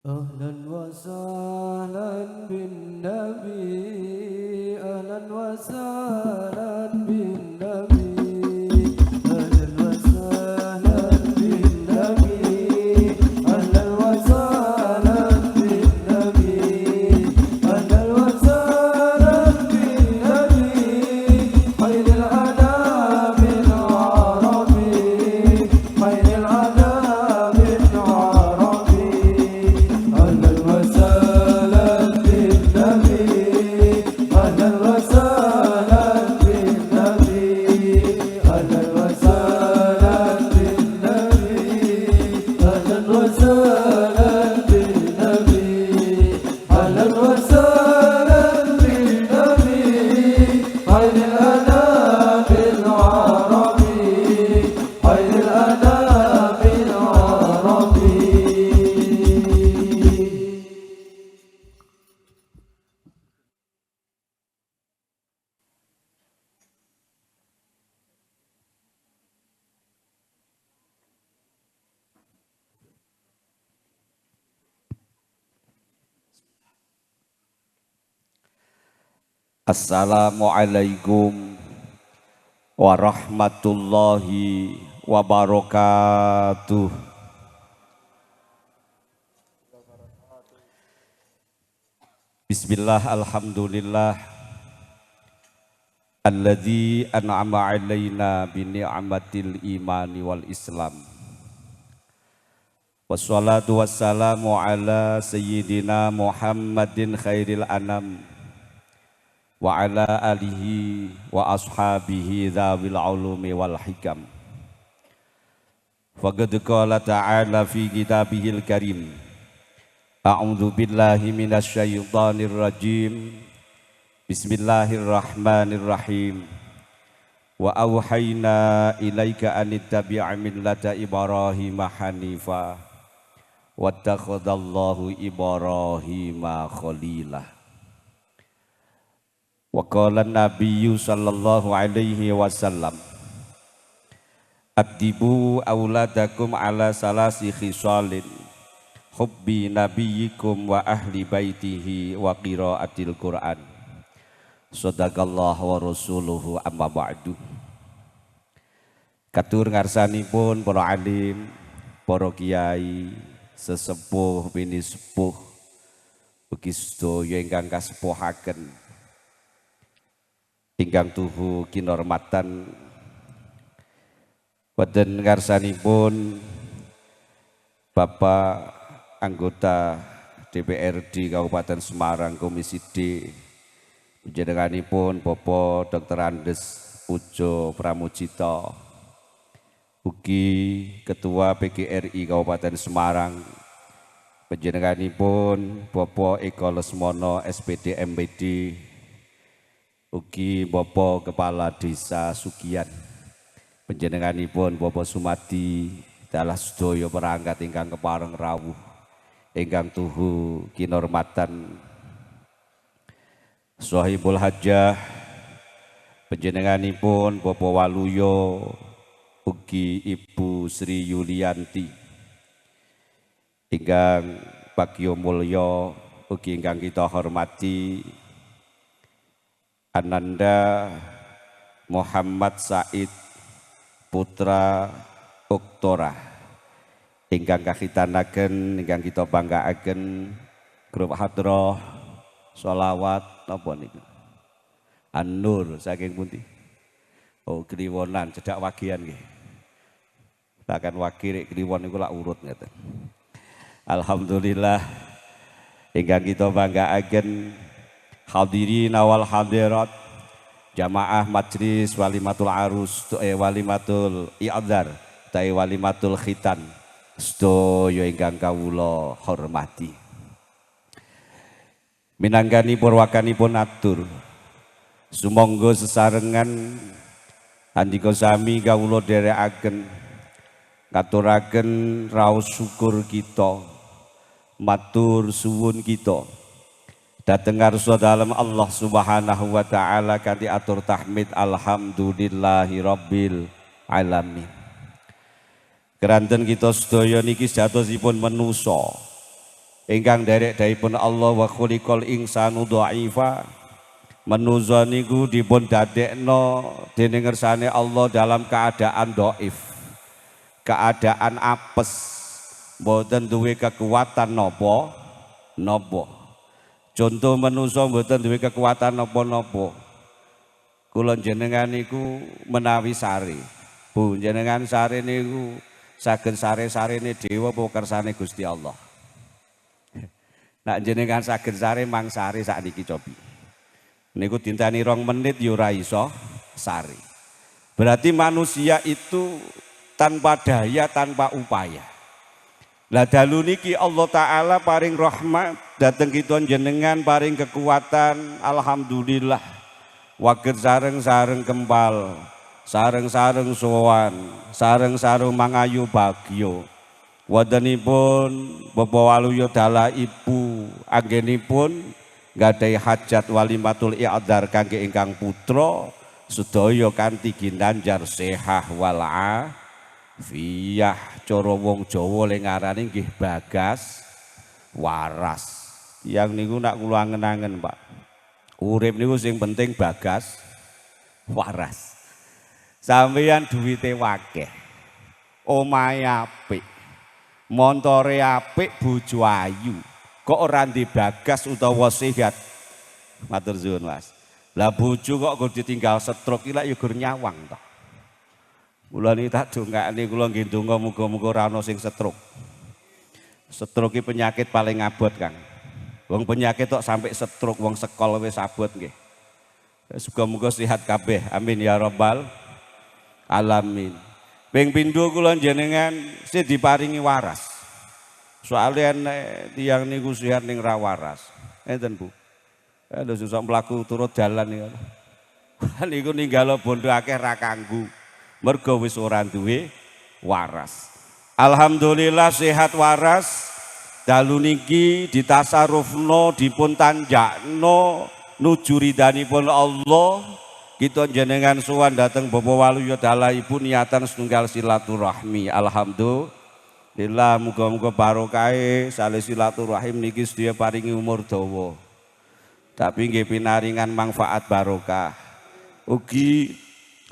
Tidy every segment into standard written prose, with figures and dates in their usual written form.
أهلا وسهلا بالنبي أهلا وسهلا بالنبي أهلا وسهلا بالنبي أهلا وسهلا بالنبي أهلا وسهلا بالنبي خير الأنام العربي خير الأنام العربي أهلا وسهلا بالنبي أهلا وسهلا بالنبي أهلا وسهلا بالنبي أهلا وسهلا بالنبي أهلا وسهلا بالنبي خير الأنام العربي خير الأنام العربي. Assalamualaikum warahmatullahi wabarakatuh. Bismillah, alhamdulillah alladzi an'ama alaina bi ni'matil imani wal islam. Wassalatu wassalamu ala sayyidina Muhammadin khairil anam wa ala alihi wa ashabihi dzawil ulumi wal hikam. Faqad qala ta'ala fi kitabihil karim. A'udzu billahi minasy syaithanir rajim. Bismillahirrahmanirrahim. Wa auhayna ilaika an ittabi' millata Ibrahim hanifa wattakhadallahu Ibrahima khalilah. Wa qala an-nabiyyu sallallahu alaihi wasallam addibu auladakum ala salasi khisalin hubbi nabiyyikum wa ahli baitihi wa qiraatil Qur'an. Shadaqallahu wa rasuluhu amma ba'du. Katur ngarsanipun para alim, para kiai, sesepuh bini sepuh ugi sedaya ingkang kasepuhaken ingkang tuhu kinormatan wonten ngarsanipun Bapak anggota DPRD Kabupaten Semarang Komisi D, panjenenganipun Bapak Dr. Andes Pujo Pramujito, ugi Ketua PGRI Kabupaten Semarang, panjenenganipun Bapak Eko Lesmono SPD MPD, ugi Bapak Kepala Desa Sugian, panjenenganipun Bapak Sumadi dalah sedaya perangkat ingkang kepareng rawuh ingkang tuhu kinormatan Sohibul Hajah, panjenenganipun Bapak Waluyo, ugi Ibu Sri Yulianti ingkang bagya mulya, ugi ingkang kita hormati Ananda Muhammad Said Putra Uktora ingkang kakhitanaken, ingkang kita banggaaken grup hadroh sholawat napa niku An-Nur saking pundi? Oh, Kliwonan cedak wagian nggih. Takan wagi rek Kliwon niku lak urut ngeten. Alhamdulillah ingkang kita banggaaken hadirin wal hadirat, jamaah majlis walimatul arus, walimatul i'dzar, walimatul khitan, sedaya ingkang kawula hormati. Minangkani purwakanipun atur, sumangga sesarengan andika sami kawula dherekaken ngaturaken raos syukur kita, matur suwun kita dateng ngarsa dalem Allah Subhanahu wa taala kanthi atur tahmid alhamdulillahi rabbil alamin. Keranten kita sedaya niki sejatosipun menusa ingkang derek-deripun Allah wa khuliqal insanu dha'ifa. Manusa niku dipun dadekno dening ngersane Allah dalam keadaan dhaif, keadaan apes, mboten duwe kekuatan napa. Contoh manusa mboten duwe kekuatan napa-napa. Kula jenengan niku menawi sare. Bu, jenengan sare niku saged sare-sarene dewa apa kersane Gusti Allah. Nak jenengan saged sare mang sare sakniki cobi. Niku dinteni 2 menit ya ora iso sare. Berarti manusia itu tanpa daya, tanpa upaya. Lah dalu niki Allah Ta'ala paring rahmat dateng kita jenengan paring kekuatan, alhamdulillah. Waget sareng-sareng kempal, sareng-sareng sowan, sareng-sareng mangayu bagyo. Wontenipun Bapak Waluyo dalah ibu anggenipun gadai hajat walimatul i'dhar kangge ingkang putra sedaya kanthi ginanjar sehah wal afiyah. Cara wong Jawa le ngarani nggih Bagas waras. Yang niku nak kula angen-angen, Pak. Urip niku sing penting bagas waras. Sampeyan duwite wakeh, omahe apik, montore apik, bojo ayu, kok ora ndek bagas utawa sehat. Matur suwun, Mas. Lah bojo kok gur ditinggal stroke iki lak ya gur nyawang to. Kula niki tak dongakne kula nggih ndonga muga-muga ora ana sing stroke. Stroke iki penyakit paling abot, Kang. Wong penyakit tok sampai stroke, wong sekol wis abot nggih. Muga-muga sehat kabeh. Amin ya rabbal alamin. Ping pindho kula jenengan sing diparingi waras. Soale nek tiyang niku sehat ning ra waras. Enten, Bu. Lha susah mlaku turut dalan niku. Niku ninggalo bondo akeh ra kanggo. Mergo wis ora duwe waras. Alhamdulillah sehat waras. Dalu niki ditasarufno dipun tanjakno nuju ridhanipun Allah. Kita jenengan sowan dateng Bapak Waluyo dalah ibu niatan setunggal silaturahmi. Alhamdulillah, muga-muga barokahe saleh silaturahim niki sedaya paringi umur dawa. Tapi nggih pinaringan manfaat barokah. Ugi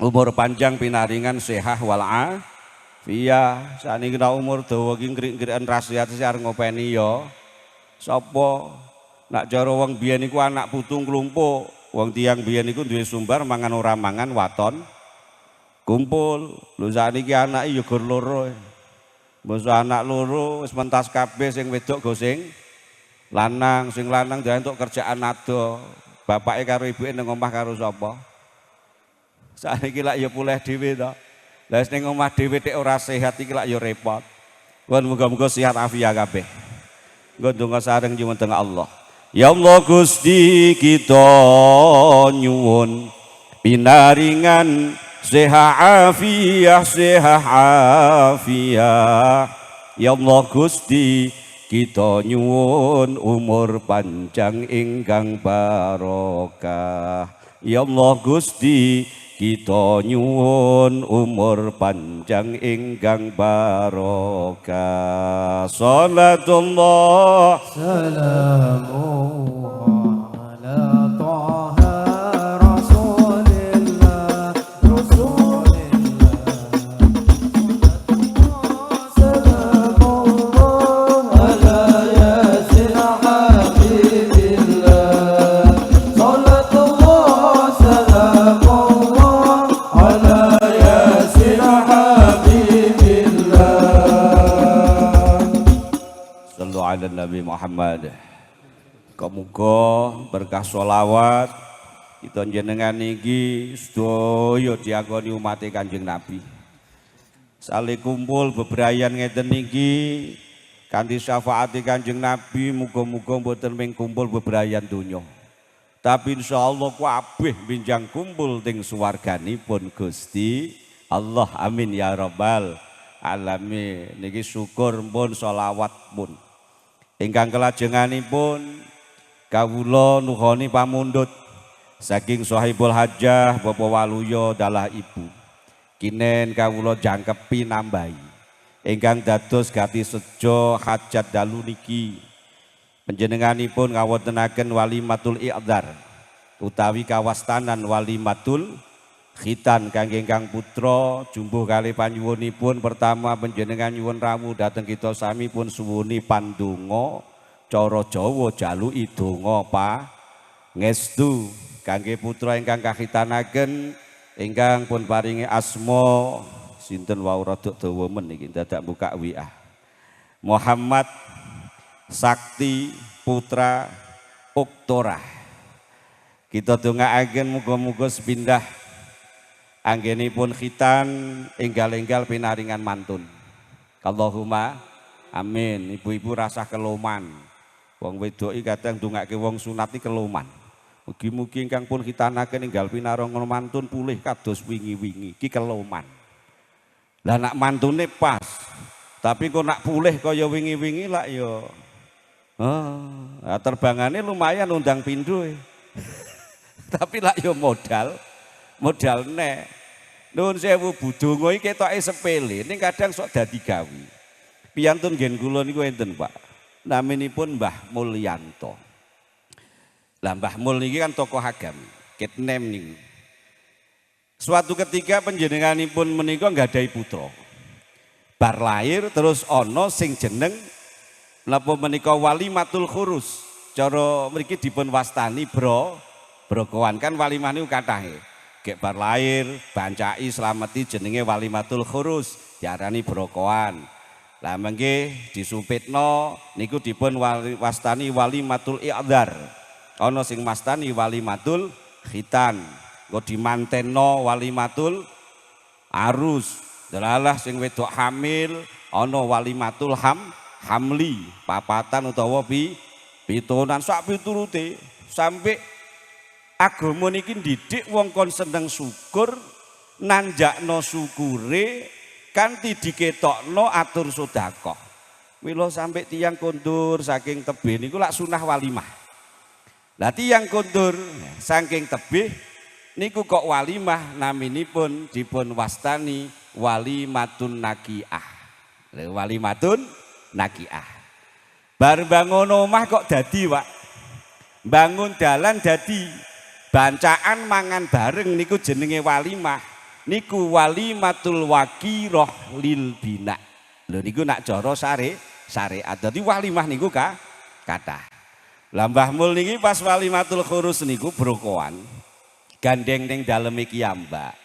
umur panjang pinaringan sehat wal afiyah. Saniki umur dawa iki ngrik-ngriken rasiat arep ngopeni ya. Sapa nak cara wong biyen niku anak putung klumpuk. Wong tiyang biyen niku duwe sumbar mangan ora mangan waton kumpul. Lho sakniki anake ya gur loro. Mbok anak loro wis mentas kabeh, sing wedok go sing lanang entuk kerjaan ado. Bapake karo ibuke ning omah karo sapa? Sakniki lak ya pulih dhewe to. Lah ning omah dhewe tek ora sehat iki lak ya repot. Muga-muga sehat afiat kabeh. Nggo ndonga sareng nyuwun teng Allah. Ya Allah Gusti kita nyuwun pinaringan sehat afiah. Ya Allah Gusti kita nyuwun umur panjang ingkang barokah. Ya Allah Gusti kita nyuwun umur panjang ingkang barokah. Salatullah salamullah ala taha rasulillah salamullah ala yasin habibillah. Salatullah salamullah ala yasin habibillah. Sallu ala Nabi Muhammad. Muga berkah sholawat kita jenengan niki sedaya diakoni umat Kanjeng Nabi. Sale kumpul bebrayan ngeten niki kanthi syafaat Kanjeng Nabi, muga-muga mboten mung kumpul bebrayan donya. Tapi insyaallah kabeh binjang kumpul ting swarganipun Gusti Allah. Amin ya rabbal alamin. Niki syukur pun sholawat pun. Ingkang kelajenganipun kawula nuhoni pamundhut saking Sahibul Hajah Bapak Waluyo dalah ibu. Kinen kawula jangkepi nambahi ingkang dados gati sejo hajat dalu niki Panjenenganipun ngawontenaken walimatul i'dzar utawi kawastanan walimatul khitan kangge ingkang putra jumbuh kali panyuwunipun. Pertama panjenengan nyuwun rawuh dhateng kita sami pun suwuni pandonga cara Jawa jaluki donga pangestu kangge putra ingkang kakhitanaken ingkang pun paringi asma sinten wau rada dawa men iki dadak buka WA. Muhammad Sakti Putra Uktora. Kita dongaaken muga-muga sepindah anggenipun khitan enggal-enggal pinaringan mantun. Allahumma amin. Ibu-ibu rasah keloman. Wong wedok iki kadang ndongake wong sunat iki keloman. Mugi-mugi ingkang pun khitanaken enggal pinaringan mantun pulih kados wingi-wingi. Iki keloman. Lah nak mantune pas. Tapi kok nak pulih kaya wingi-wingi lak ya terbangane lumayan undang pindho. Tapi lak yo modal nek. Nuwun sewu budonga iki ketoke sepele ning kadang sok dadi gawi. Piyantun ngen kula niku enten, Pak. Naminipun Mbah Mulyanto. Lah Mbah Mul niki kan tokoh agami, kitnem niku. Suatu ketika panjenenganipun menika nggadahi putra. Bar lahir terus ana sing jeneng napa menika walimatul khurus. Cara mriki dipun wastani brokowan kan walimah niku kathahe. Gek bar lahir bancai slameti jenenge walimatul khurus diarani brokowan. Lah mengke disumpitno niku dipun wastani walimatul i'dzar. Ana sing mastani walimatul khitan. Engko dimantenno walimatul arus. Delalah sing wedok hamil ana walimatul hamli papatan utawa pitunan sak piturute sampai agama niki ndidik wong kon seneng syukur nanjakno syukure kanthi diketokno atur sedekah. Mila sampai tiyang kondur saking tebih niku lak sunah walimah. Lah tiyang kondur saking tebih niku kok walimah naminipun dipun wastani walimatun nakiah. Walimatun nakiah. Bar bangun omah kok dadi, Pak. Bangun dalan dadi, bancaan mangan bareng niku jenenge walimah. Niku walimatul waqiroh lil bina. Lho niku nak cara syariat. Dadi walimah niku kathah. Lah Mbah Mul niki pas walimatul khurus niku brokowan. Gandeng ning daleme kiyambak.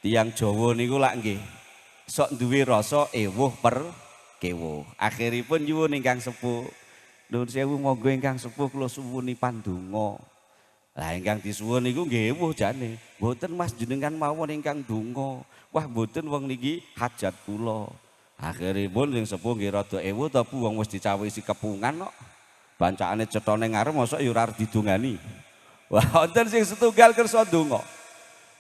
Tiyang Jawa niku lak nggih sok duwe rasa ewuh kewuh. Akhiripun nyuwun ingkang sepuh. Nuwun sewu monggo ingkang sepuh kula suwuni pandonga. Lah ingkang disuwun niku nggih ewuh jane. Mboten Mas jenengan mawon ingkang donga. Wah mboten wong niki hajat kula. Akhiripun sing sepuh nggih rada ewuh ta Bu wong wis dicawisi kepungan kok. Bancane cethone ngarep mosok ya ora didongani. Wah wonten sing setunggal kersa donga.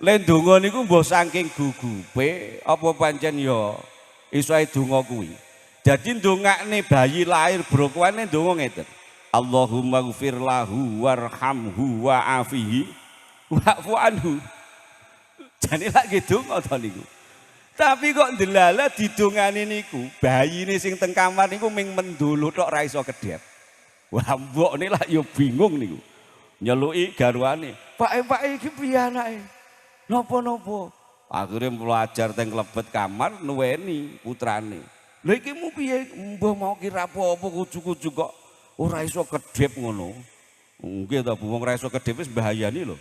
Len donga niku mbah saking gugupe apa pancen ya iso ae donga kuwi. Jadi ndongakne bayi lahir brokowane ndonga ngeten. Allahumma ghfir lahu warhamhu wa'afihi wa'fu anhu. Jane lak ndonga to niku. Tapi kok ndelala didongani niku, bayine sing teng kamar niku ming mendulu tok ra iso kedhep. Wah mbokne lak ya bingung niku. Nyeluki garwane, "Pak iki piye anake?" "Napa-napa?" Akhire belajar teng klebet kamar nuweni putrane. Lha iki mu piye? Mbah mau kira apa-apa kucu-kucu kok ora iso kedhep ngono. Nggih ta Bu, wong ora iso kedhep wis bahayani lho.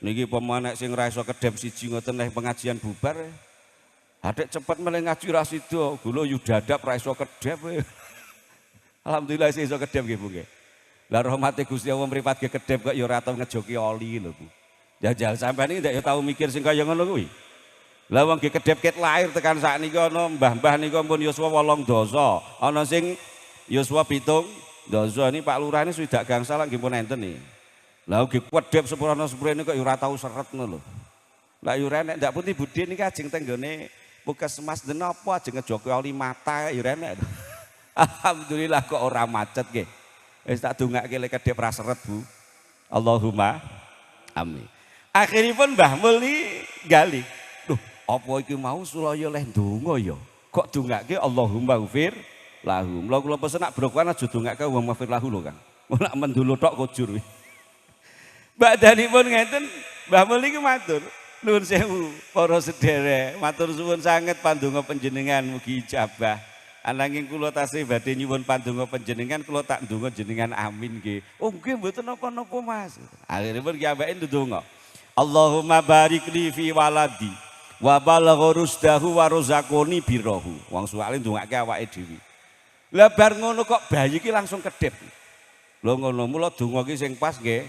Niki pemanek sing ora iso kedhep siji ngoten neh pengajian bubar. Adek cepet meleh ngaji ra sida, gula yu dadap ra iso kedhep. Alhamdulillah iso kedhep nggih Bu nggih. Lah rahmate Gusti Allah mripatke kedhep kok ya ora tau ngejoki oli lho Bu. Jajal sampean iki ndak ya tau mikir sing kaya ngono kuwi. Lah wong nggih kedhep ket lahir tekan sakniki ana mbah-mbah nika pun yuswa 8 dosa, ana sing yuswa 7 dosa. Ini Pak Lurah ini swidak gangsal nggih pun enten iki. Lah nggih kedhep sepurana-sepurane kok ya ora tau seret ngono lho. Lah yo renek ndak putih budhe niki ajeng teng nggone Puskesmas den apa ajeng ngejoki oli mata yo renek. Alhamdulillah kok ora macet nggih. Wis tak dongake lek kedhep ra seret Bu. Allahumma amin. Akhiripun Mbah Mul ni gali. Duh, apa iki mau sulaya leh ndonga ya? Kok dongake Allahumma ghfir lahu. Mula kula pesen nak brokokan aja dongake Allahumma ghfir lahu lho Kang. Ora mendulu tok kujur. Badanipun ngeten, Mbah Mul niki matur, nuwun sewu para sederek, matur suwun sanget pandonga panjenengan mugi ijabah. Ananging kula tasih badhe nyuwun pandonga panjenengan, kula tak ndonga jenengan amin nggih. Oh nggih mboten napa-napa Mas. Akhiripun ki ambake ndonga. Allahumma barik li fi waladi wa balagha rusdahu wa razaqoni birahu. Wong suwale ndongake awake dhewe. Lah bar ngono kok bayi ki langsung kedhep. Lho ngono mula donga ki sing pas nggih.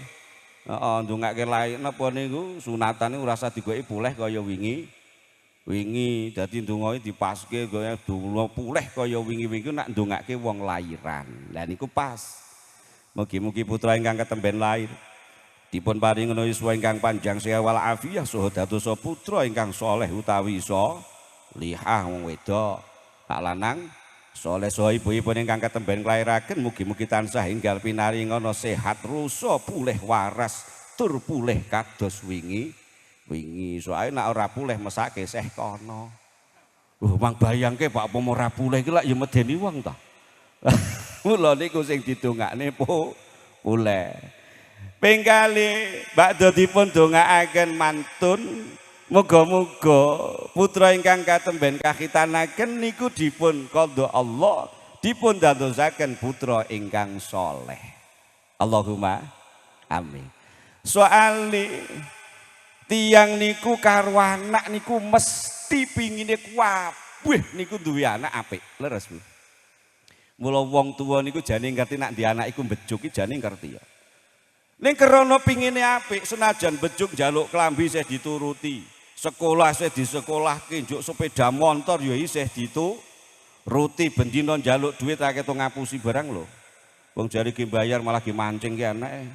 Heeh, ndongake lair napa niku sunatane ora usah digoki puleh kaya wingi. Wingi dadi ndonga iki dipaske kaya donga puleh kaya wingi-wingi nak ndongake wong lairan. Lah niku pas. Mugi-mugi putra ingkang ketemben lair dipun paring yuswa ingkang panjang sehat wal afiyah saha dadosa putra ingkang saleh utawi salihah wong wedok. Tak lanang soleh saha ibu-ibu ingkang ketemben nglairaken mugi-mugi tansah enggal pinaringana sehat rusa pulih waras tur pulih kados wingi soalé nek ora pulih mesake seh kono. Mang bayangke Pak Pomo ora pulih iki lak ya medeni wong ta. Mula niku sing didongakne pulih. Ping kalih badhe dipun dongaaken mantun muga-muga putra ingkang katemben kahitanaken niku dipun qadha Allah dipun dadosaken putra ingkang saleh. Allahumma amin. Soale tiyang niku karo anak niku mesti pingine kabeh niku duwe anak apik. Leres Bu. Mula wong tuwa niku jane ngerti nek di anak iku bejuk iki jane ngerti ya. Ning krana pingine apik senajan bejuk njaluk klambi isih dituruti. Sekolah isih disekolahke, njuk sepeda motor ya isih dituruti, bendina njaluk duit ra ketok ngapusi barang lho. Wong jare ki bayar malah ki mancing ki anake.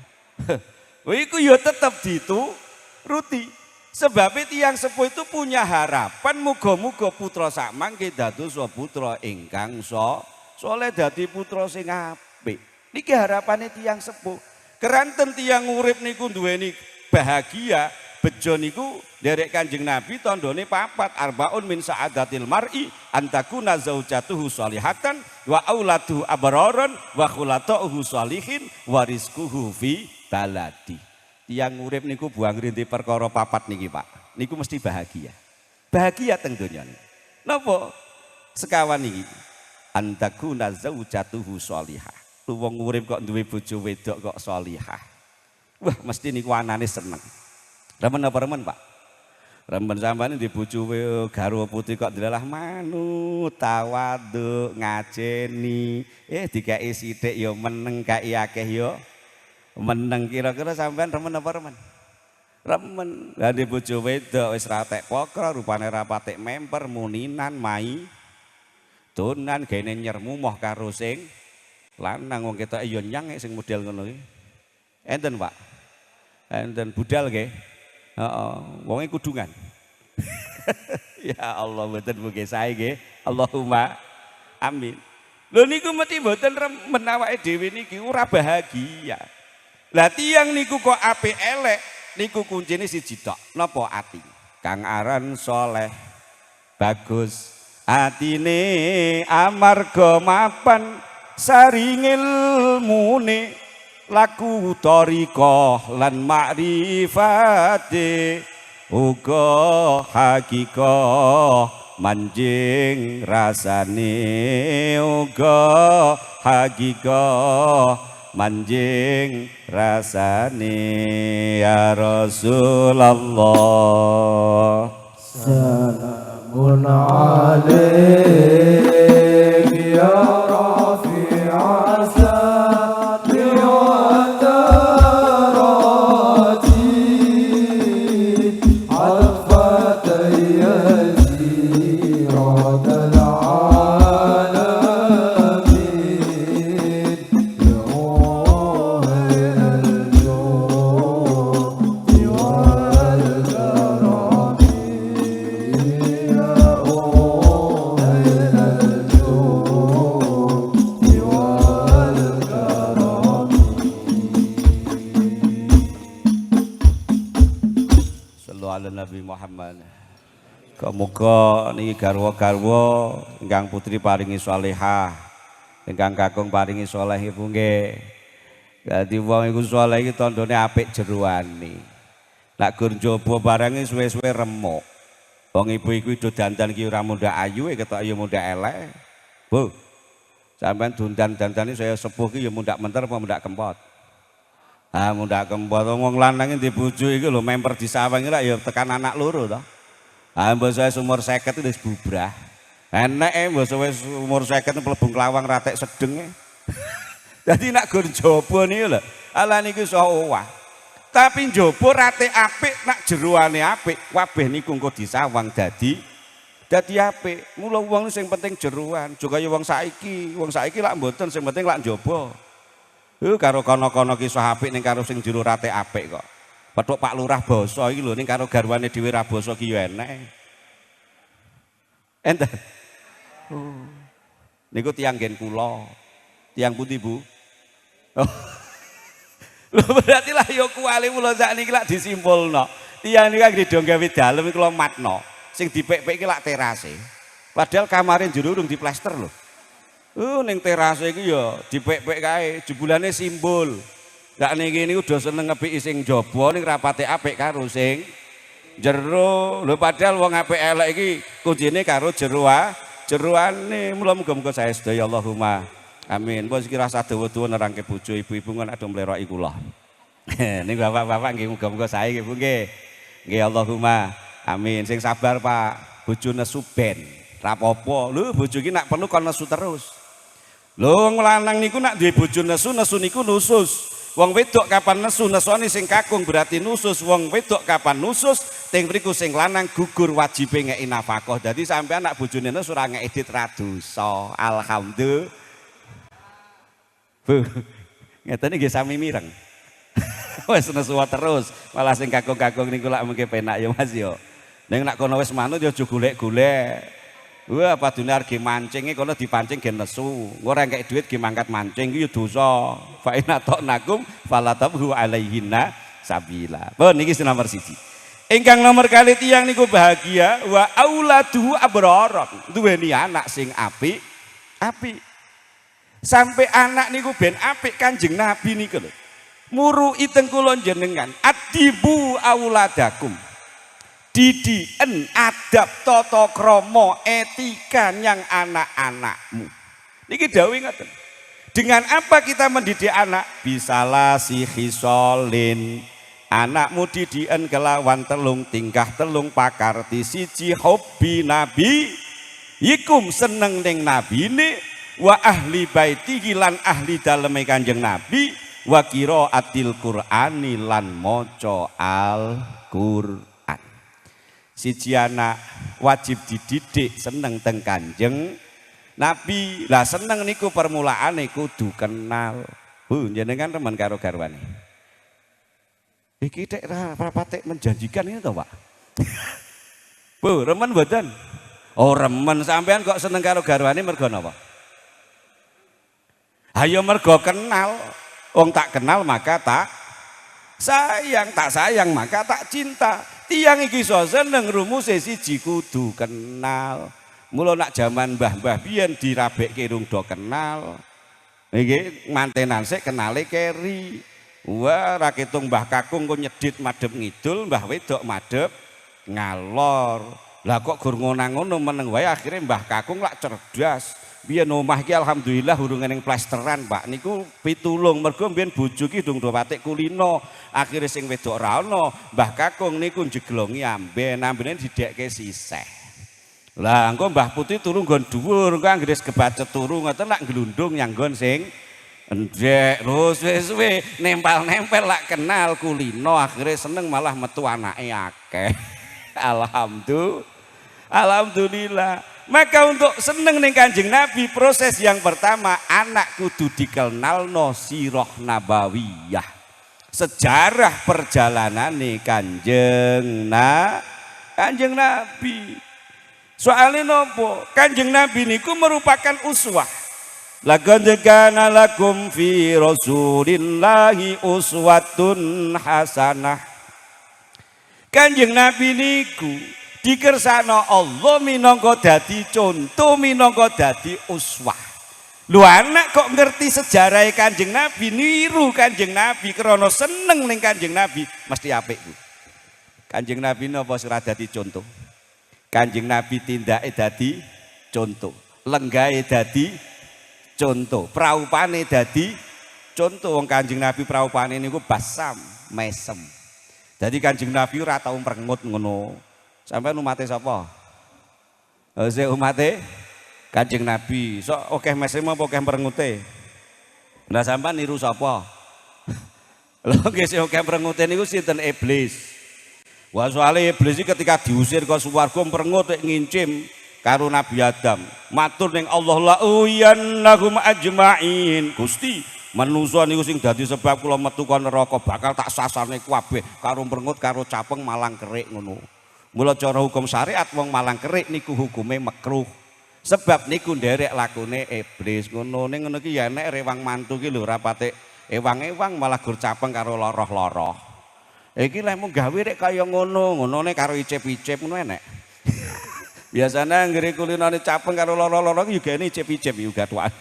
Iku ya tetep dituruti. Sebab tiyang sepuh itu punya harapan muga-muga putra sak mangke dados putra ingkang saleh dadi putra sing apik. Niki harapane tiyang sepuh. Keranten tiyang urip niku duweni bahagia, bejo niku derek Kanjeng Nabi tandane papat arbaun min saadatil mar'i antakuna zaujatuhu sholihatan wa aulatuhu abraron wa khulatuhu sholihin wa rizquhu fi baladi. Tiyang urip niku buang rinti perkara papat niki Pak. Niku mesti bahagia. Bahagia teng donya niki. Napa? Sekawan niki. Antakuna zaujatuhu sholihah. Wong urip kok duwe bojo wedok kok sholihah. Wah, mesti niku anane seneng. Remen apa remen, Pak? Remen sampeyan di bojo garwa putih kok delalah manut, tawadhu, ngajeni. Dikeki sithik ya meneng, kaki akeh ya meneng. Kira-kira sampeyan remen apa remen? Remen. Lah di bojo wedok wis ra tek pokro, rupane ra patek memper, muninan, mai. Donan gene nyermumoh karo sing lanang wong ketok ya nyang sing model ngono iki. Enten Pak. Enten budal nggih. Heeh, wonge kudungan. Ya Allah mboten mugi sae nggih. Allahumma amin. Lho niku mesti mboten remen awake dhewe niki ora bahagia. Lah tiyang niku kok apik elek niku kuncine siji tok. Napa ati? Kang aran saleh bagus atine amarga mapan saring ilmune laku thariqah lan makrifate uga hakikah manjing rasane uga hakikah manjing rasane ya Rasulullah salamun alaik ya Nabi Muhammad. Muga niki garwa-garwa ingkang putri paringi sholihah, ingkang kakung paringi saleh ibu nggih. Dadi wong iku saleh iki tandane apik jeroane. Lak gur njaba barange suwe-suwe remuk. Wong ibu iku do dandan ki ora mundak ayu ketok ya mundak elek. Bu. Sampeyan dundan-dandane saya sepuh ki ya mundak menter apa mundak kempot. Ah mundak kempot wong lanang di bojo iki lho memper di sawang iki lak ya tekan anak loro to. Ah mbok saya umur 50 wis bubrah. Eneke mbok wis umur 50 mlebu klawang ratek sedeng. Dadi nak gur njaba niku lho. Ala niki iso owah. Tapi njaba rate apik nak jeroane apik, kabeh niku engko disawang dadi apik. Mula wong sing penting jeroan, juga kaya wong saiki lak mboten sing penting lak njaba. Karo kono-kono ki iso apik ning karo sing jero rate apik kok. Petuk Pak Lurah basa iki lho ning karo garwane dhewe ra basa ki ya enek. Enten. Niku tiyang nggen kula. Tiyang pundi, Bu? Oh. Lho berarti lah ya kuali mula sakniki lak disimpulno. Tiyang niku anggere do gawe dalem iku lho matno. Sing dipek-pek iki lak terase. Padahal kamare jero urung diplester lho. Ning terase iki ya dipek-pek kae, jebulane simbol. Lak niki niku do seneng ngepiki sing jaba ning rapate apik karo sing jero. Lho padahal wong apik elek iki kuncine karo jeroane. Mula muga-muga saya sedaya Allahumma amin. Bos kira sadewa-dewa nerangke bojo ibu-ibu kan ado mleroki kula. Ning bapak-bapak nggih muga-muga sae nggih Bu nggih. Nggih Allahumma amin. Sing sabar Pak, bojo nesu ben. Ra apa-apa. Lho bojo iki nak perlu kon nesu terus. Lho wong lanang niku nak duwe bojo nesu niku nusus. Wong wedok kapan nesu nesone sing kakung berarti nusus. Wong wedok kapan nusus teng mriku sing lanang gugur wajibe ngeki nafkah. Dadi sampean nak bojone nesu ora ngeki dit ra dosa. Alhamdulillah. Bu, ngeten nggih sami mireng. Wis nesu terus, malah sing kakung-kakung niku lak mengke penak ya Mas ya. Ning nak kono wis manut ya aja golek-golek. Wah, padune arep mancing kono dipancing gen nesu. Ora engkek dhuwit ge mangkat mancing iki ya dosa. Fa inna ta'nakum falatabhu alaihinna sabila. Pun niki nomor 1. Ingkang nomor kali tiyang niku bahagia wa auladuhu abrar. Duweni anak sing apik. Sampai anak niku ben apik Kanjeng Nabi niku lho. Murui teng kula jenengan, adibu auladakum. Didien adab tata krama etika nyang anak-anakmu. Niki dawuh ngoten. Dengan apa kita mendidik anak? Bisalah si khisolin. Anakmu didien kelawan telung tingkah telung pakarti siji hobi nabi. Ikum seneng ning nabine. Wa ahli baiti lan ahli daleme Kanjeng Nabi wa qiraatil Qur'ani lan maca Al-Qur'an. Siji anak wajib dididik seneng teng Kanjeng Nabi. Lah seneng niku permulaane kudu kenal. Bu jenengan remen karo garwane. Iki tek rapatek menjanjikan ini to, Pak. Bu, remen mboten? Oh, remen. Sampean kok seneng karo garwane mergo napa? Ayo mergo kenal, wong tak kenal maka tak sayang maka tak cinta. Tiang iki iso seneng rumuse siji kudu kenal. Mula nak jaman mbah-mbah biyen dirabekke rung do kenal. Iki mantenan sik kenale keri. Wah ra ketung Mbah Kakung kok nyedit madhep ngidul, Mbah Wedok madhep ngalor. Lah kok gur ngono meneng wae akhire Mbah Kakung lak cerdas. Biyen omah iki alhamdulillah urung ning plesteran, Pak. Niku pitulung mergo mbiyen bojo ki dung do patik kulino. Akhire sing wedok ra ono, Mbah Kakung niku jeglongi ambene didekke siseh. Lah engko Mbah Putih turu nggon dhuwur, engko anggere kebacet turu ngoten lak glundung nyang nggon sing endhek. Terus suwe-suwe nempel-nempel lak kenal kulino, akhire seneng malah metu anake akeh. Alhamdulillah. Maka untuk seneng ning Kanjeng Nabi, proses yang pertama anak kudu dikenalno sirah nabawiyah. Sejarah perjalanan nih Kanjeng Nabi. Soalnya nopo? Kanjeng Nabi niku merupakan uswah. Laqad kana lakum fi Rasulillahi uswatun hasanah. Kanjeng Nabi niku dikersakno Allah minangka dadi contoh, minangka dadi uswah. Lu anak kok ngerti sejarah Kanjeng Nabi, niru Kanjeng Nabi krana seneng ning Kanjeng Nabi, mesti apik Bu. Kanjeng Nabi napa ora dadi contoh. Kanjeng Nabi tindake dadi contoh, lenggahe dadi contoh, praupane dadi contoh. Wong Kanjeng Nabi praupane niku basam, mesem. Jadi Kanjeng Nabi ora tau merengut ngono. Sampeyan umate sapa? Sing umate Kanjeng Nabi. Sok akeh mesem apa akeh merengute? Lah sampean niru sapa? Lho nggih sing akeh merengute niku sinten? Iblis. Wah soalnya iblis ketika diusir ke swarga merengut ngincim karo Nabi Adam. Matur ning Allah la uyannahum ajmain. Gusti, manusa niku sing dadi sebab kula metu ka neraka bakal tak sasarne kabeh karo merengut karo capeng malang kerik ngono. Mula cara hukum syariat wong malang kerik niku hukume makruh. Sebab niku nderek lakune iblis ngono. Ning ngono ki ya enek rewang mantu ki lho ora patek ewang-ewang malah gur capeng karo loroh-loroh. Iki lek mung gawe rek kaya ngono, ngonone karo icip-icip ngono enek. Biasanya nggere kulinane capeng karo loro-loro juga ini icip-icip juga tuan.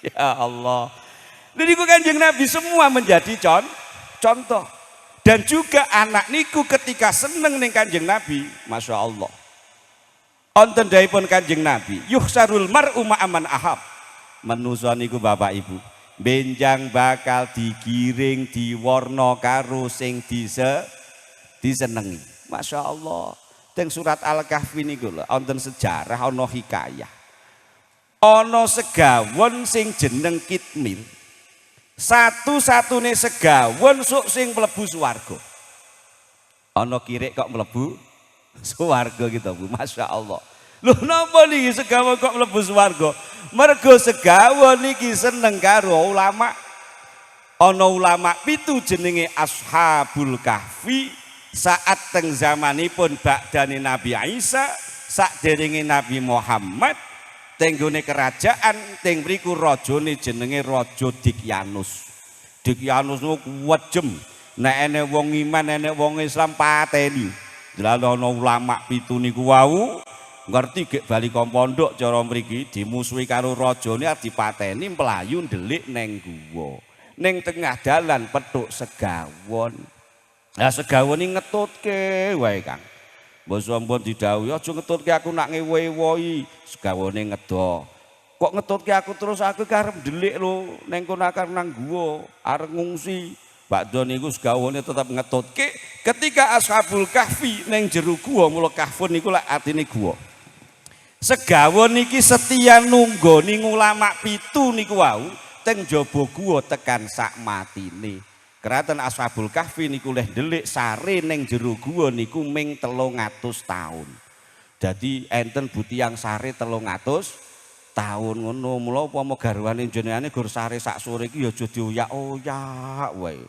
Ya Allah. Niku Kanjeng Nabi semua menjadi contoh. Dan juga anak niku ketika seneng ning Kanjeng Nabi, Masya Allah. Onten daipun Kanjeng Nabi, yuhsarul mar'u ma'aman ahab. Manusa niku Bapak Ibu, benjang bakal digiring diwarna karo sing disenengi. Masya Allah. Teng surat Al-Kahfi niku lho wonten sejarah ana hikayah. Ana segawon sing jeneng Kitmil. Satu-satune segawon sok sing mlebu swarga. Ana kirik kok mlebu swarga gitu Bu. Masya Allah. Lho napa niki segawon kok mlebu swarga? Mergo segawon niki seneng karo ulama. Ana ulama pitu jenenge Ashabul Kahfi. Saat teng zamanipun bakdane Nabi Isa, sakderenge Nabi Muhammad, tenggone kerajaan teng mriku rajane jenenge Raja Dikyanus. Dikyanus niku kuwejem, nek ene wong iman ene wong Islam pateni. Lalu ana ulama pitu niku wau ngerti gek bali kon pondok cara mriki dimusuhi karo rajane dipateni mlayu ndelik neng guwa. Ning tengah dalan petuk segawon. Lah segawon iki ngetutke wae Kang. Mbok sampun didhawuhi aja ngetutke aku nak ngewohi, segawone ngedo. Kok ngetutke aku terus aku karep ndelik lho ning kono akar nang guwa, arep ngungsi. Bakdo niku segawone tetep ngetutke ketika Ashabul Kahfi ning jero guwa, mula kahfun niku lak artine guwa. Segawon niki setia nunggoni ulama pitu niku wau teng jaba guwa tekan sak matine. Keratan Ashabul Kahfi niku leh ndelik sare ning jero guwa niku ming 300 tahun. Jadi enten butiang sare 300 tahun ngono. Mula upama garwane jenengane gur sare sak sore iki ya aja dioyak-oyak wae.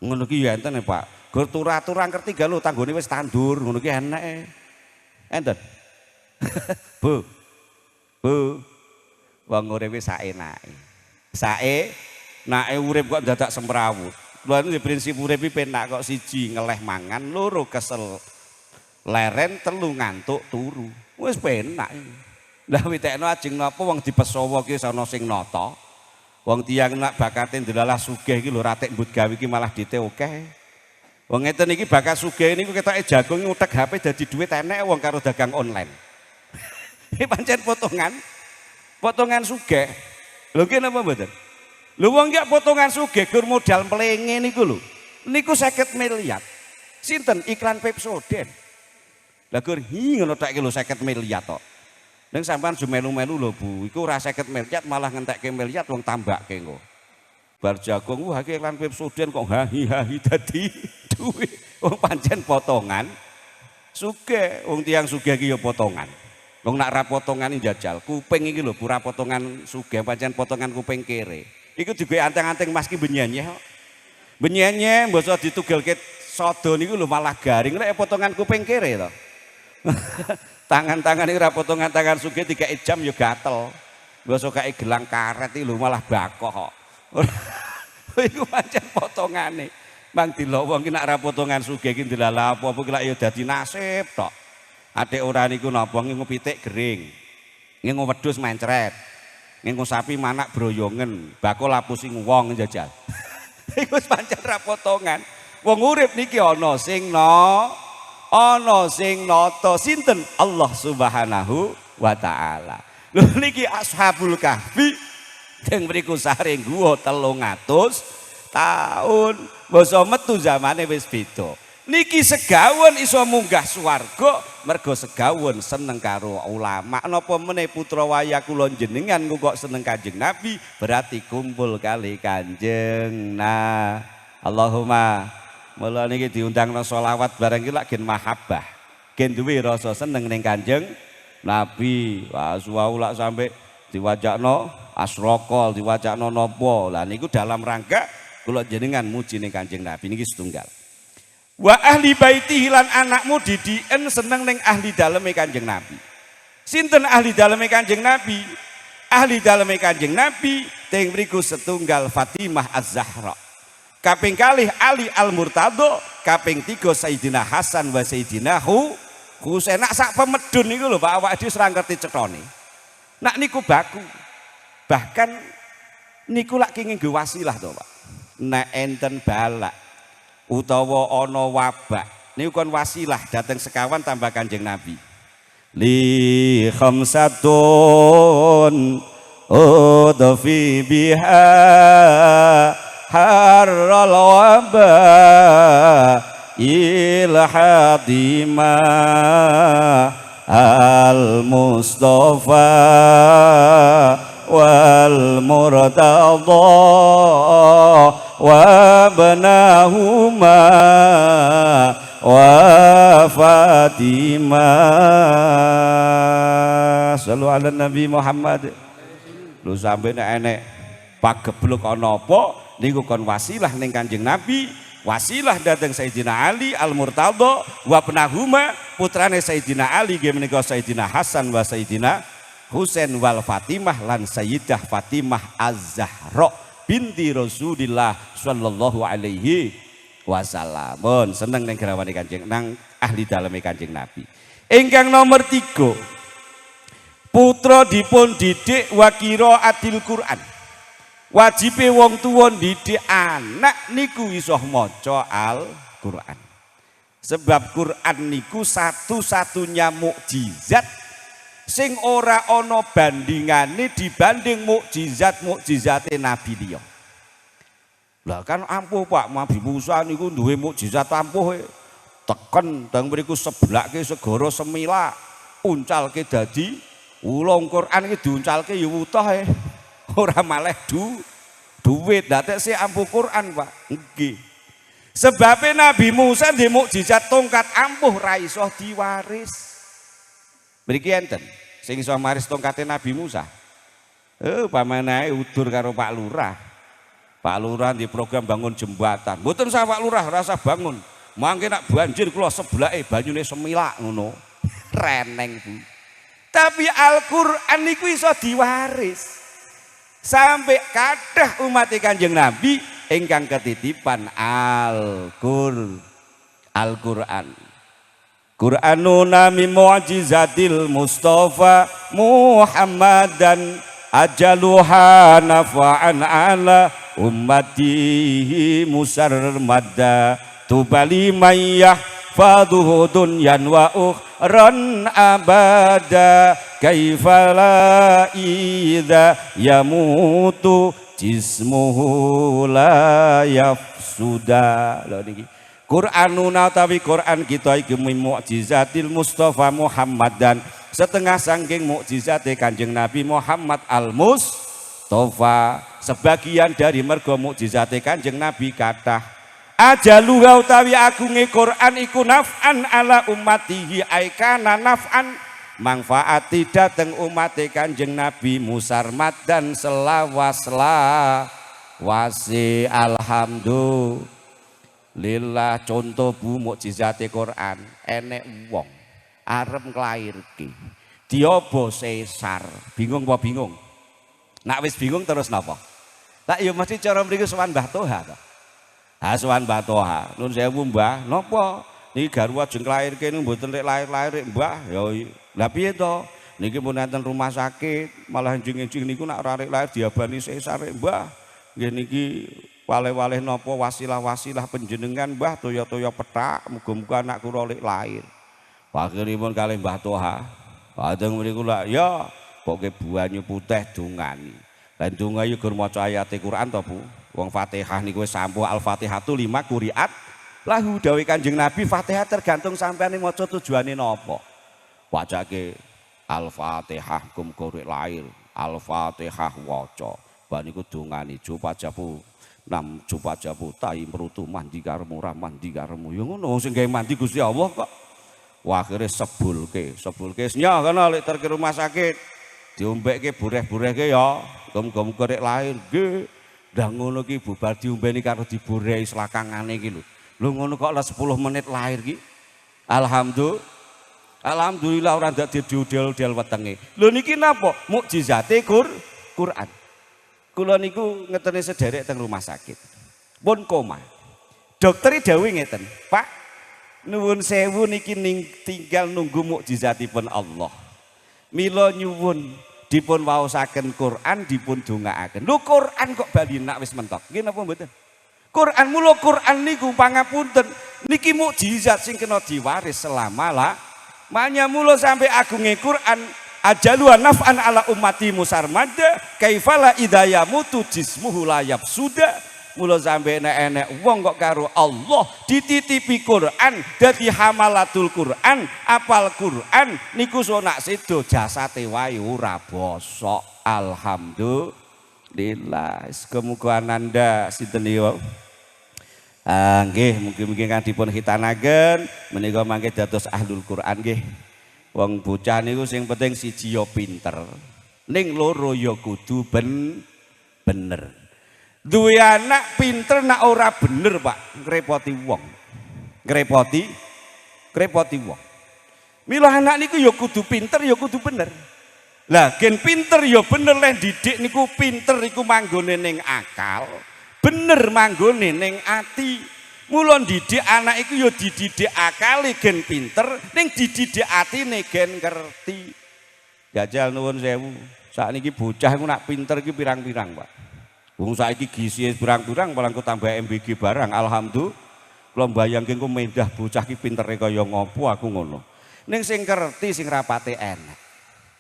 Ngono ki ya enten Pak. Gur tur-aturan ketiga lho tanggone wis tandur ngono ki eneke. Enten. Bu. Bu. Wong uripe saenake. Saenake urip kok dadak semrawut. Lalu prinsip urip penak kok siji ngeleh mangan, loro kesel leren, telu ngantuk turu. Wis penak. Lah witekno ajeng napa wong dipesawa ki ana sing nata. Wong tiyang nak bakate ndelalah sugih iki lho ratik mbut gawe iki malah dite akeh. Wong ngeten iki bakat sugih niku ketoke jagung ngutek HP dadi dhuwit enek wong karo dagang online. Iki pancen potongan sugih. Lho ki napa mboten? Lho wong ya potongan sugih gur modal mlenge niku lho. Niku 50 miliar. Sinten iklan Pepsodent. Lah gur ngono tek lho 50 miliar tok. Ning sampean jo melu-melu lho Bu, iku ora 50 miliar malah ngentekke miliar wong tambake engko. Bar jagung wah iki iklan Pepsodent kok hahi-hahi dadi duit. Wong pancen potongan sugih, wong tiyang sugih iki ya potongan. Wong nak ra potongan njajal, kuping iki lho pura potongan sugih pancen potongan kuping kere. Iku juga anteng-anteng Mas ki benyenye kok. Benyenye mbasa ditugelke sodo niku lho malah garing nek potongan kuping kere to. Tangan-tangan iki ora potongan tangan sugih dikeki jam ya gatel. Mbasa kaki gelang karet iki lho malah bakoh kok. Iku pancen potongane. Mang dilok wong ki nek ora potongan sugih ki ndelalah apa-apa ki lak ya dadi nasib tok. Adik ora niku napa ngingu pitik gering. Ngingu wedhus mencret. ngengko sapi manak broyongen, bakul lapusi wong jajal. Iku wis pancen ra potongan. Wong urip niki ana sing nata sinten Allah Subhanahu wa taala. Lho niki Ashabul Kahfi teng mriku saring guwa 300 tahun. Basa metu zamane wis beda. Niki segawon iso munggah swarga mergo segawon seneng karo ulama. Napa meneh putra wayah kula jenengan kok seneng Kanjeng Nabi berarti kumpul kali Kanjeng. Nah, Allahumma mula niki diundang nang selawat bareng iki lak gen mahabbah. Gen duwe rasa seneng ning Kanjeng Nabi. Wah, suwau lak sampe diwajakno asrokol, diwajakno napa. Lah niku dalam rangka kula jenengan muji ning Kanjeng Nabi niki setunggal. Wa ahli baitihi lan anakmu didien seneng ning ahli daleme Kanjeng Nabi. Sinten ahli daleme Kanjeng Nabi? Ahli daleme Kanjeng Nabi teng mriku setunggal Fatimah Az-Zahra. Kaping kalih Ali Al-Murtadho, kaping 3 Sayyidina Hasan wa Sayyidina Husain. Nak sak pemedun niku lho Pak awake dhewe ora ngerti cethone. Nak niku baku. Bahkan niku lak kenging nggo wasilah to Pak. Nek enten balak utawa ana wabak niku kon wasilah dateng sekawan tambah Kanjeng Nabi. Li khamsatun udfi biha harral waba ilhadima al Mustafa wal Murtadha wa banahuma wa Fatimah. Sallu ala Nabi Muhammad. Lu sampe nek enek pagebluk ana apa niku kon wasilah ning Kanjeng Nabi, wasilah dateng Sayyidina Ali Al-Murtadha wa banahuma putrane Sayyidina Ali nggih menika Sayyidina Hasan wa Sayyidina Husain wal Fatimah lan Sayyidah Fatimah Az-Zahra binti Rasulillah sallallahu alaihi wasallam. Mun seneng ning garawane Kanjeng nang ahli daleme Kanjeng Nabi. Ingkang nomor 3. Putra dipun didik wa qiraatil Quran. Wajibe wong tuwa didik anak niku iso maca Al-Qur'an. Sebab Quran niku satu-satunya mukjizat sing ora ana bandingane dibanding mukjizat-mukjizate Nabi liya. Lah kan ampuh Pak, Nabi Musa niku duwe mukjizat ampuh teken teng mriku seblake segara Semila, uncalke dadi ulung Quran iki diuncalke ya wutoh ora maleh duwit. Datek sik ampuh Quran Pak. Nggih. Sebabe Nabi Musa duwe mukjizat tongkat ampuh ra iso diwaris. Mriki enten sing iso maris tongkate Nabi Musa. Pamane udur karo Pak Lurah. Pak Lurah di program bangun jembatan. Mboten sah Pak Lurah rasa bangun. Mangke nak banjir kula seblake banyune semilak ngono. Reneng Bu. Tapi Al-Qur'an niku iso diwaris. Sampai kathah umat Kanjeng Nabi ingkang ketitipan Al-Qur'an. Qur'anuna min mu'jizatil Mustafa Muhammadan ajaluha nafa'an ala ummatihi musarmada tubali mayyah faduhu dunyan wa ukhran abada kaifala idha yamutu jismuhu la yafsuda. Lho niki Qur'anuna tawi Qur'an kita iki mukjizatil Mustafa Muhammadan setengah saking mukjizate Kanjeng Nabi Muhammad Al-Mustafa. Sebagian dari mergo mukjizate Kanjeng Nabi kathah. Ajaluha utawi agunge Qur'an iku naf'an ala ummatihi aikana naf'an manfaati dateng umate Kanjeng Nabi musarmadan selawase alhamdulillah. Lillah contoh Bu mukjizate Quran enek wong arep nglairke diobo sesar bingung apa bingung nak wis bingung terus napa tak ya mesti cara mriki sowan Mbah Toha to sowan Mbah Toha nun sewu Mbah napa niki garwa jeng nglairke niku mboten lek lair-lair Mbah ya lha piye to niki pun enten rumah sakit, malah enjing-enjing niku nak arek lair diabani sesar Mbah. Nggih niki waleh-waleh napa wasilah-wasilah panjenengan Mbah toya-toya petak muga-muga anak kula lek lair. Akhiripun kalih Mbah Toha. Ajeng mriku lak ya pokoke banyu putih dungani. Lan donga yo gur maca ayat Quran to Bu. Wong Fatihah niku wis sampun Al-Fatihatu 5 quriat lahu dawuh Kanjeng Nabi Fatihah tergantung sampeyan maca tujuane napa. Wacake Al-Fatihah kum korek lahir, Al-Fatihah waca. Bar niku dongani jupajapu nam jupajapu tai merutu mandi karemu ra mandi karemu. Ya ngono sing gawe mandi Gusti Allah kok. Wah akhire sebulke nya kana lek ter rumah sakit. Diombekke bureh-burehke ya, kum korek lahir nggih. Dah ngono ki bubar diombeni karo diburehi selakangane iki lho. Lho ngono kok lah 10 menit lahir ki. Alhamdulillah ora ndak diudel-udel wetenge. Lho niki napa? Mukjizate Quran. Kula niku ngeteni sederek teng rumah sakit. Pun koma. Dokter dawuh ngeten, "Pak, nuwun sewu niki tinggal nunggu mukjizatipun Allah. Mila nyuwun dipun waosaken Quran dipun dongaaken." Lho Quran kok bali nak wis mentok. Nggih napa mboten? Quran mula Quran niku pangapunten niki mukjizat sing kena diwaris selama manya mula sampai agunge Quran ajaluan naf'an ala ummati musarmada kaifala idayamutu jismuhu layab sudah mula sampai enek wong kok karo Allah dititipi Quran dadi hamalatul Quran apal Quran niku sonak sedo jasate wae ora bosok. Alhamdulillah. Semoga ananda sinten niku nggih mungkin kan dipun hitanaken menika mangke dados ahlul Quran nggih. Wong bocah niku sing penting siji ya pinter, ning loro ya kudu bener. Duwe anak pinter nak ora bener Pak, ngrepoti wong. Ngrepoti wong. Mila anak niku ya kudu pinter ya kudu bener. Lah gen pinter ya bener leh didik niku pinter iku manggone ning akal, bener manggone ning ati. Mula didik anak iku ya dididik akale gen pinter, ning dididik atine gen ngerti. Jajal nuwun sewu. Sakniki bocah iku nak pinter iki pirang-pirang, Pak. Wong saiki gizi pirang-pirang malah kok tambah MBG barang. Alhamdulillah. Kula mbayangke engko mendah bocah iki pintere kaya ngopo aku ngono. Ning sing ngerti sing rapate enak.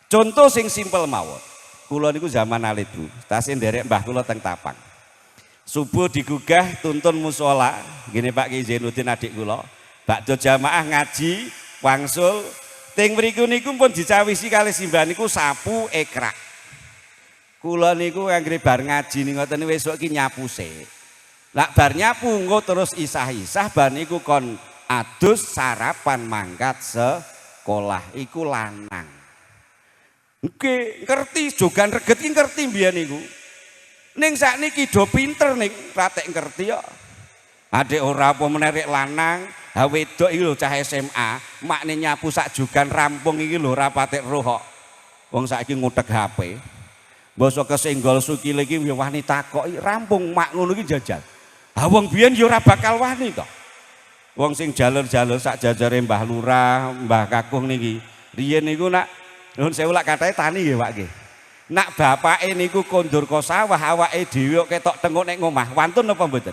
Contoh sing simpel mawon. Kula niku zaman alit Bu, tasih nderek mbah kula teng Tapang. Subuh digugah tuntun musola, gini Pak Ki Zainuddin adik kula. Bakdo jamaah ngaji, wangsul, ting mriku niku pun dicawisi kali simbah niku sapu ekrak. Kula niku anggere bar ngaji ning ngoten wesuk ki nyapu sik. Lak bar nyapu engko terus isah-isah bar niku kon adus sarapan mangkat sekolah iku lanang. Nggih, ngerti jogan reget ki ngerti mbiyen niku. Ning sakniki do pinter ning ratek ngerti kok. Adik ora apa menerek lanang, ha wedok iki lho cah SMA, makne nyapu sak jogan rampung iki lho ora patek roh kok. Wong saiki ngutek HP. Basa kesenggol sukile iki ya wani takoki rampung mak ngono iki jajal. Ha wong biyen ya ora bakal wani to. Wong sing jalur-jalur sak jajare Mbah Lurah, Mbah Kakung niki. Riyen niku nak nuwun sewu lak katahe tani nggih Pak nggih. Nak bapake niku kondur ke sawah awake dhewe ketok tengok nek ngomah wantun apa mboten?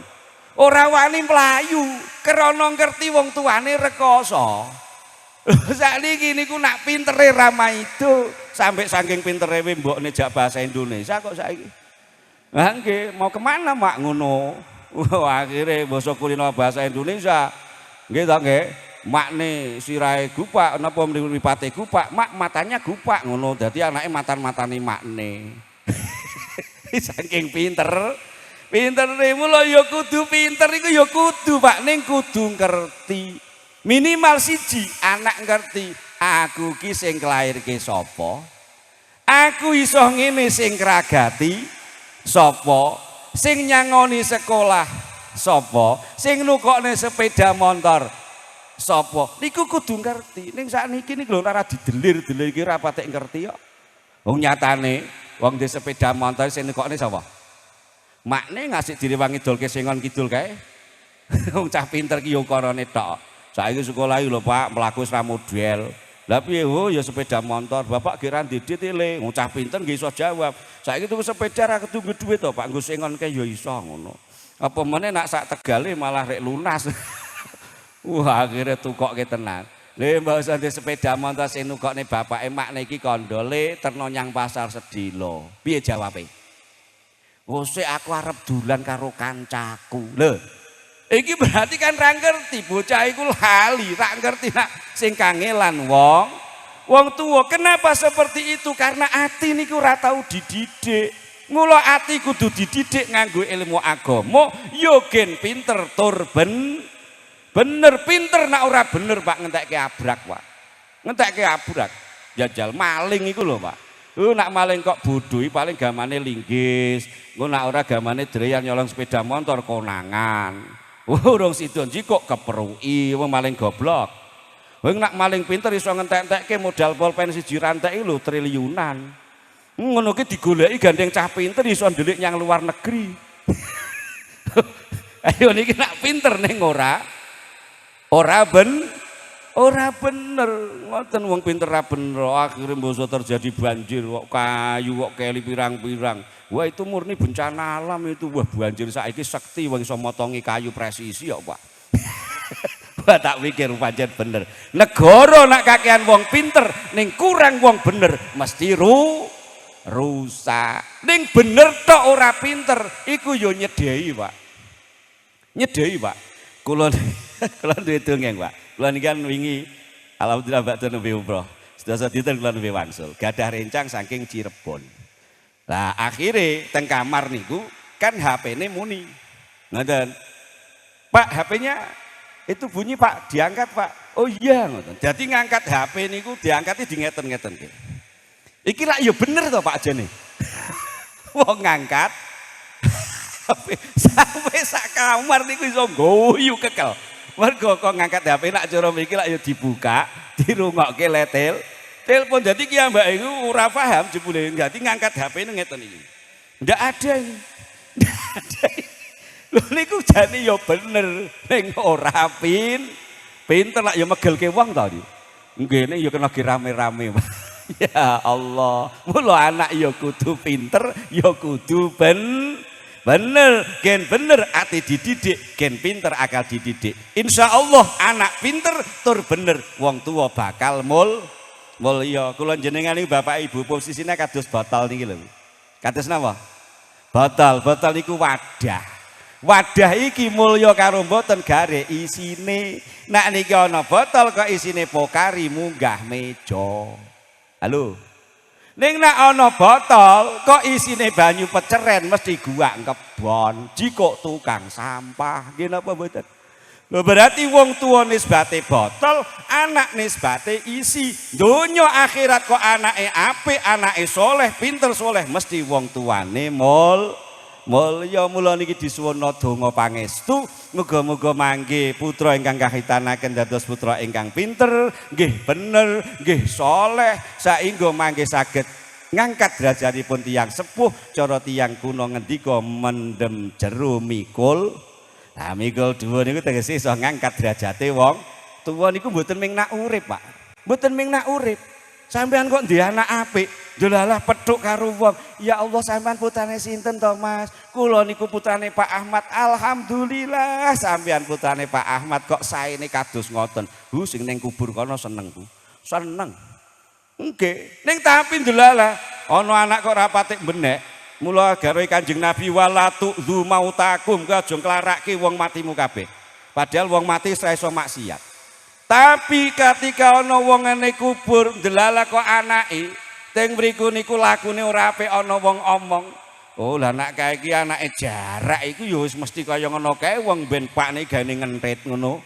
Ora wani mlayu krana ngerti wong tuane rekoso. Sakniki niku nak pintere Rama itu sampai saking pintere mbokne jak bahasa Indonesia kok saiki. Lah nggih mau kemana mak ngono? Akhire basa kulino bahasa Indonesia. Nggih to nggih. Makne sirahe gupak napa mripate gupak, mak matanya gupak ngono. Dadi anake matan-matani makne. Saking pinter. Pintere mula ya kudu pinter iku ya kudu Pak ning kudu ngerti. Minimal siji anak ngerti, aku ki sing kelairke sapa? Aku iso ngene sing kragati sapa? Sing nyangoni sekolah sapa? Sing nukokne sepeda motor sapa? Niku kudu ngerti. Ning sakniki niku lho ora didelir-delir iki ora patek ngerti kok. Wong nyatane wong di sepeda motor sing nukokne sapa? Makne ngasih direwangi dolke sengon kidul kae. Wong cah pinter ki yo ukarane tok. Saiki sekolah iki lho Pak, mlaku wis ra model. Lah piye oh ya sepeda motor, Bapak kira ndidit le, ngucap pinten nggih iso jawab. Saiki tuku sepeda ra ketunggu duit to, Pak, nggo sengonke ya iso ngono. Apa meneh nak sak Tegale malah rek lunas. Wah, akhirnya tukoke tenan. Le mbak usah di sepeda motor sing nukokne bapake makne iki kandole terno nyang pasar sedilo. Piye jawabe? Oh, aku arep dolan karo kancaku. Lho. Iki berarti kan ra ngerti bocah iku lali, ra ngerti nak sing kangelan wong tua. Kenapa seperti itu? Karena ati niku ora tau dididik. Mula ati kudu dididik nganggo ilmu agama, yo gen pinter tur bener pinter nak ora bener Pak ngentekke abrak Pak. Ngentekke abrak. Jajal maling iku lho Pak. Nak maling kok bodoh paling gamane linggis. Engko nak ora gamane dreyan nyolong sepeda motor konangan. Urung sido kok keperui wong maling goblok. Wong nak maling pinter iso ngentek-entekke modal pulpen siji rantek iki lho triliunan. Ngono ki digoleki gandeng cah pinter iso ndelik nyang luar negeri. Ayo niki nak pinter ning ora bener ngoten wong pinter ra bener akhire mboso terjadi banjir kok kayu kok keli pirang-pirang. Wah itu murni bencana alam itu. Wah banjir saiki sekti wong iso motongi kayu presisi kok Pak. Wah tak pikir pancen bener. Negara nak kakean wong pinter ning kurang wong bener mesti rusak. Ning bener tok ora pinter iku yo nyedhei Pak. Nyedhei Pak. Kula duwe dongeng Pak. Kula niki kan wingi alhamdulillah Mbak Tun nembe umroh. Sedasa dinten kula nembe wangsul. Gadah rencang saking Cirebon. Lah akhirnya teng kamar niku kan HP-ne muni. Ngoten. Pak, HP-nya itu bunyi Pak, diangkat Pak. Oh iya ngoten. Jadi ngangkat HP niku diangkatnya di ngeten-ngeten nggih. Iki lak ya bener to Pak jane. Wong ngangkat sampai sak kamar niku iso ngguyu kekel. Mergo kok ngangkat HP nak cara mriki lak ya dibuka, dirungokke letel. Telepon jadi ki Mbak iku ora paham jebule dadi ngangkat HP ini ngeten iki. Ndak ada ini. Ndak ada. Lho niku jane ya bener ning ora pinter lak ya megelke wong to iki. Nggene ya kena rame-rame. Ya Allah, mula anak ya kudu pinter, ya kudu bener, gen bener ati dididik, gen pinter akal dididik. Insya Allah anak pinter tur bener, wong tua bakal mulya. Kula jenengan iki Bapak Ibu posisine kados botol niki lho. Kados napa? Botol niku wadah. Wadah iki mulya karo mboten gare isine. Nak niki ana botol kok isine pokari munggah meja. Halo. Ning nak ana botol kok isine banyu peceren mesti guak kebon, jikok tukang sampah. Nggih napa mboten? Lho berarti wong tua nisbate botol, anak nisbate isi. Donya akhirat kok anake apik, anake soleh, pinter soleh, mesti wong tuane mulya. Mula niki disuwuna donga pangestu, muga-muga mangke putra ingkang kahitanaken dados putra ingkang pinter, nggih bener, nggih soleh, saengga mangke saged ngangkat derajatipun tiyang sepuh, cara tiyang kuno ngendika mendem jero mikul. Nah mikul dhuwur niku tegese iso ngangkat derajate wong tuwa niku mboten ming nak urip, Pak. Mboten ming nak urip. Sampean kok ndek anak apik, dolalah petuk karo wong. Ya Allah sampean putrane sinten to, Mas? Kula niku putrane Pak Ahmad. Alhamdulillah sampean putrane Pak Ahmad kok saene kados ngoten. Sing ning kubur kono seneng, Bu. Seneng. Nggih, ning tapi dolalah ana anak kok ora patik benek. Mula gawe Kanjeng Nabi walatu dzu mautakum aja nglarake wong matimu kabeh. Padahal wong mati ora iso maksiat. Tapi ketika ana wong ngene kubur ndelalah kok anake teng mriku niku lakune ora apik ana wong omong. Oh lah anak kae iki anake jarak iku ya wis mesti kaya ngono kae wong ben pakne gane ngentit ngono.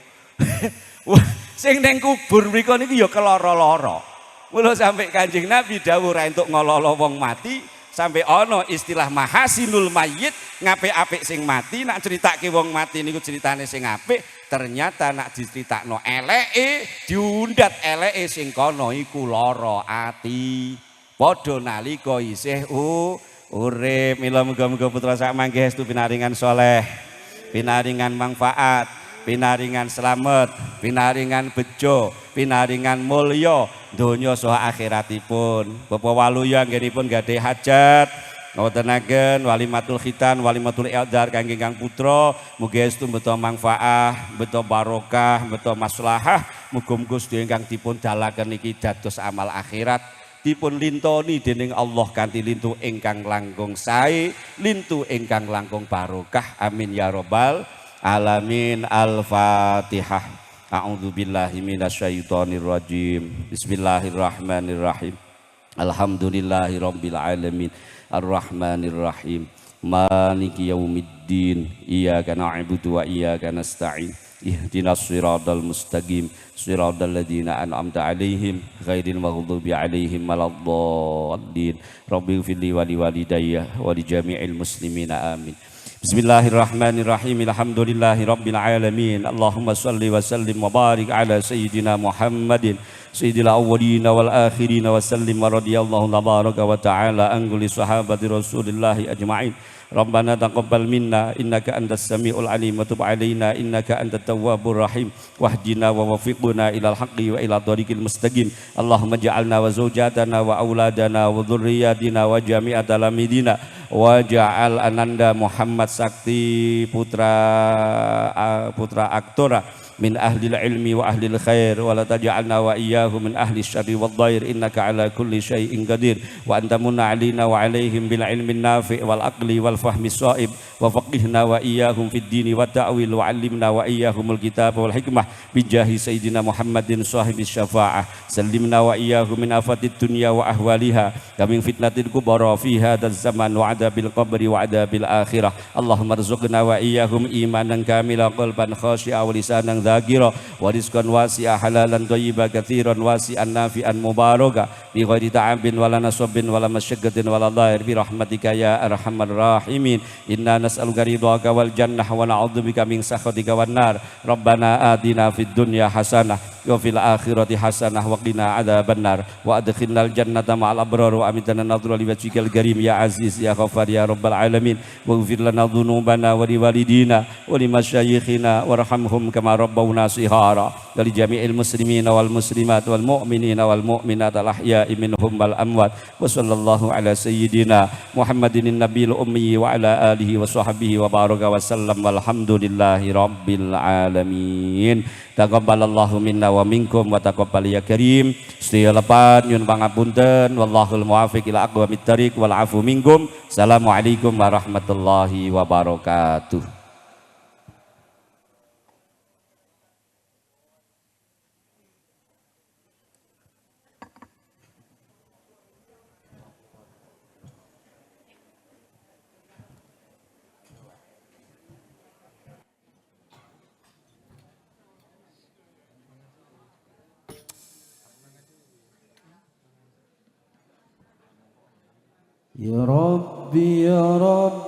Sing ning kubur mriku niku ya keloro-loro. Mula sampai Kanjeng Nabi dawuh ora entuk ngololo wong mati. Sampai ono istilah mahasinul mayit, ngapik-apik sing mati. Nak ceritake wong mati niku ceritane sing apik, ternyata nak diceritakno eleke, diundat eleke sing kono iku lara ati. Padha nalika isih urip. Mila muga-muga putra sak mangke estu pinaringan soleh, pinaringan manfaat. pinaringan slamet, pinaringan bejo, pinaringan mulya donya saha akhiratipun. Bapak waluya anggenipun gadhe hajat ngawontenaken walimatul khitan, walimatul i'dar kangge kang putra, mugi estu beto manfaat, beto barokah, beto maslahah. Muga-muga sedaya ingkang dipun dalaken niki dados amal akhirat dipun lintoni dening Allah kanthi lintu ingkang langkung sae, lintu ingkang langkung barokah. Amin ya rabbal alamin. Al-Fatihah. A'udzubillahi minasyaitonirrajim. Bismillahirrahmanirrahim. Alhamdulillahirabbil alamin. Ar-Rahmanir-Rahim. Maliki yaumiddin. Iyyaka na'budu wa iyyaka nasta'in. Ihdinas siratal mustaqim. Siratal ladzina an'amta 'alaihim ghairil maghdubi 'alaihim waladdallin. Rabbighfirli wa liwalidayya wa li jami'il muslimina amin. Bismillahirrahmanirrahim. Alhamdulillahi rabbil alamin. Allahumma shalli wa sallim wa barik ala sayyidina Muhammadin sayyidil awwalin wal akhirin wa sallim wa radiyallahu tabaraka wa ta'ala an kulli sahabati Rasulillahi ajma'in. Rabbana taqabbal minna innaka antas samiul alim wa tub alaina innaka antat tawwabur rahim wahdina wa wafiqna ilal haqqi wa ila thariqil mustaqim. Allahumma ja'alna wa zawjatana wa auladana wa dhurriyyatina wa jami'a talamidina wa ja'al ananda Muhammad Sakti putra aktora min ahlil ilmi wa ahlil khair wa la taj'alna wa iyyahu min ahli syarri wad dhair innaka ala kulli syai'in qadir wa anta munna 'alaina wa 'alaihim bil ilmi nafi' wal aqli wal fahmi shaib wa faqihna wa iyyahum fid dini wa ta'wil wa 'allimna wa iyyahumul kitab wal hikmah bi jahi sayyidina Muhammadin sahibis syafa'ah sallimna wa iyyahum min afatid dunya wa ahwaliha min fitnatil kubra fi hadzal zaman wa 'adabil qabri wa 'adabil akhirah. Allahumma rzuqna wa iyyahum imanan kamilan qalban khashi'a wa lisanan dzakira wa rizqan wasi'a halalan thayyiban katsiran wasi'an nafi'an mubaraka bi ghairi ta'abin wala nasabin wala masyaqqatin wala dhair bi rahmatika ya arhamar rahimin. Inna nas'aluka ridhaka wal jannah wa na'udzubika min sakhatika wan nar. Rabbana atina fid dunya hasanah wa fil akhirati hasanah wa qina adzabannar wa adkhilnal jannata ma'al abrar wa amitana nadhra li wajhikal karim ya aziz ya ghaffar ya rabbal alamin. Waghfir lana dhunubana wa liwalidina wa limasyayikhina warhamhum kama rabbawna shihara wa li jami'il muslimina wal muslimat wal mu'minina wal mu'minat al ahya'i minhum wal amwat. Wa sallallahu ala sayyidina Muhammadin nabiyil ummi wa ala alihi wa sahbihi wa baraka wa sallam walhamdulillahi rabbil alamin. Taqabbalallahu minna wa minkum wa taqabbal ya karim. Sedaya lepat nyun pangapunten wallahul muwaffiq ila aqwamit thariq wal afu minkum. Assalamualaikum warahmatullahi wabarakatuh. Ya Rabbi ya Rabbi